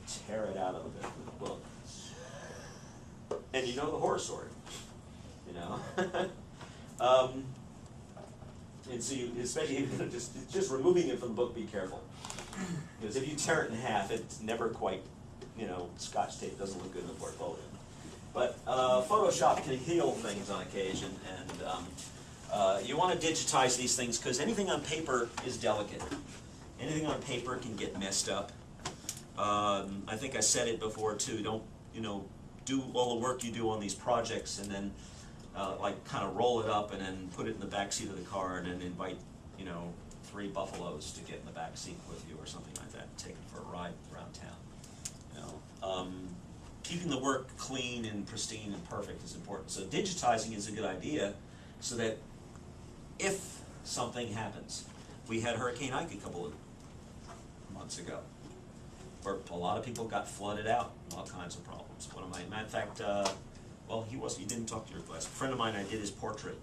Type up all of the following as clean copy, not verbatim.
tear it out of the book. And you know the horror story, you know. And so you, especially just removing it from the book, be careful. Because if you tear it in half, it's never quite, you know, Scotch tape doesn't look good in the portfolio. But Photoshop can heal things on occasion, and you want to digitize these things because anything on paper is delicate. Anything on paper can get messed up. I think I said it before too. Don't, you know, do all the work you do on these projects and then like kind of roll it up and then put it in the back seat of the car and then invite, you know, 3 buffaloes to get in the back seat with you or something like that. Take them for a ride around town. You know, keeping the work clean and pristine and perfect is important. So digitizing is a good idea, so that if something happens, we had Hurricane Ike a couple of months ago, where a lot of people got flooded out, all kinds of problems. One of my, matter of fact, well, he didn't talk to your class. A friend of mine, I did his portrait.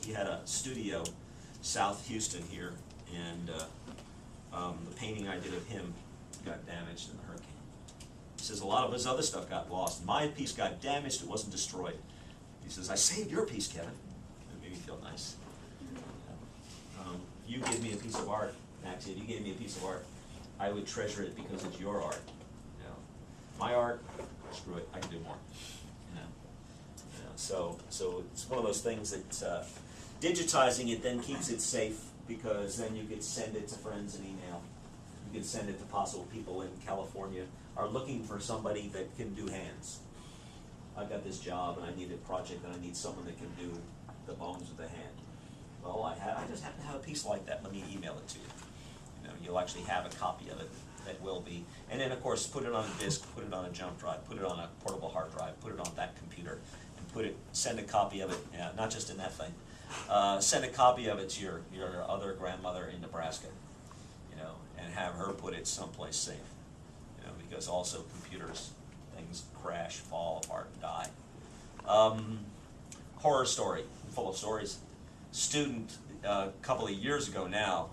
He had a studio, South Houston here, and the painting I did of him got damaged in the hurricane. He says a lot of his other stuff got lost. My piece got damaged, it wasn't destroyed. He says, I saved your piece, Kevin. It made me feel nice. You give me a piece of art, Max, if you gave me a piece of art, I would treasure it because it's your art. You know, my art, screw it, I can do more. So it's one of those things that digitizing it then keeps it safe, because then you could send it to friends in email. You could send it to possible people in California are looking for somebody that can do hands. I've got this job and I need a project and I need someone that can do the bones of the hand. Well, I just happen to have a piece like that. Let me email it to you. You know, you'll actually have a copy of it that will be, and then of course put it on a disk, put it on a jump drive, put it on a portable hard drive, put it on that computer. Send a copy of it, not just in that thing. Send a copy of it to your other grandmother in Nebraska, you know, and have her put it someplace safe, you know, because also computers, things crash, fall apart, and die. Horror story, full of stories. Student a couple of years ago now,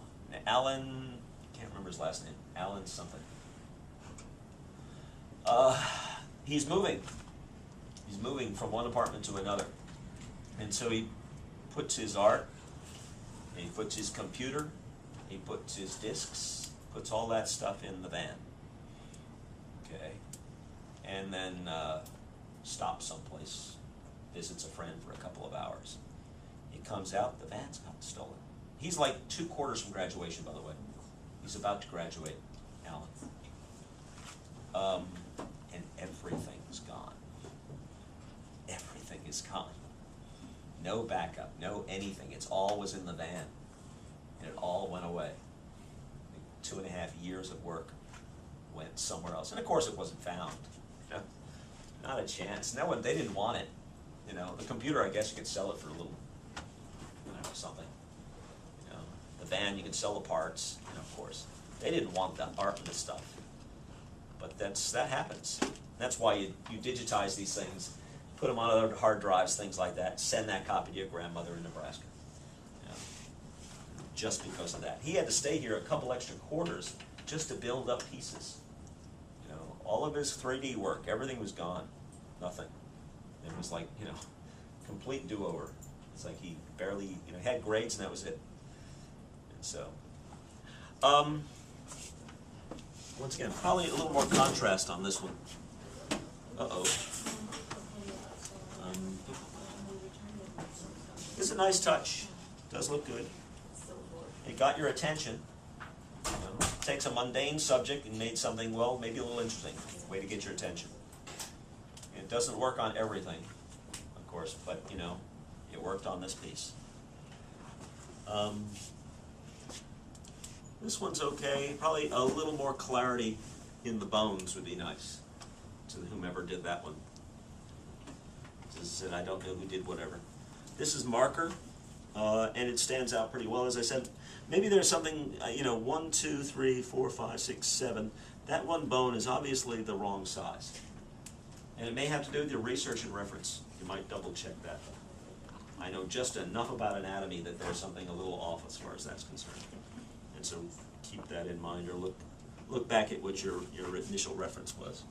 Alan, can't remember his last name, Alan something. He's moving. He's moving from one apartment to another. And so he puts his art, he puts his computer, he puts his discs, puts all that stuff in the van. Okay. And then stops someplace, visits a friend for a couple of hours. He comes out, the van's got stolen. He's like 2 quarters from graduation, by the way. He's about to graduate, Alan. And everything's gone. Everything is gone. No backup, no anything. It's all was in the van. And it all went away. 2.5 years of work went somewhere else. And of course it wasn't found. You know? Not a chance. No one, they didn't want it. You know, the computer, I guess you could sell it for a little, you know, something. You know, the van, you could sell the parts, you know, of course. They didn't want the art and the stuff. But that happens. That's why you digitize these things. Put them on other hard drives, things like that. Send that copy to your grandmother in Nebraska. You know, just because of that. He had to stay here a couple extra quarters just to build up pieces. You know, all of his 3D work, everything was gone. Nothing. It was like, you know, complete do-over. It's like he barely, you know, had grades and that was it. And so, once again, probably a little more contrast on this one. Uh-oh. It's a nice touch. Does look good. It got your attention. You know, takes a mundane subject and made something, well, maybe a little interesting. Way to get your attention. It doesn't work on everything, of course, but you know, it worked on this piece. This one's okay. Probably a little more clarity in the bones would be nice to whomever did that one. This is, I don't know who did whatever. This is marker, and it stands out pretty well. As I said, maybe there's something, you know, 1, 2, 3, 4, 5, 6, 7. That one bone is obviously the wrong size. And it may have to do with your research and reference. You might double check that. I know just enough about anatomy that there's something a little off as far as that's concerned. And so keep that in mind, or look back at what your initial reference was.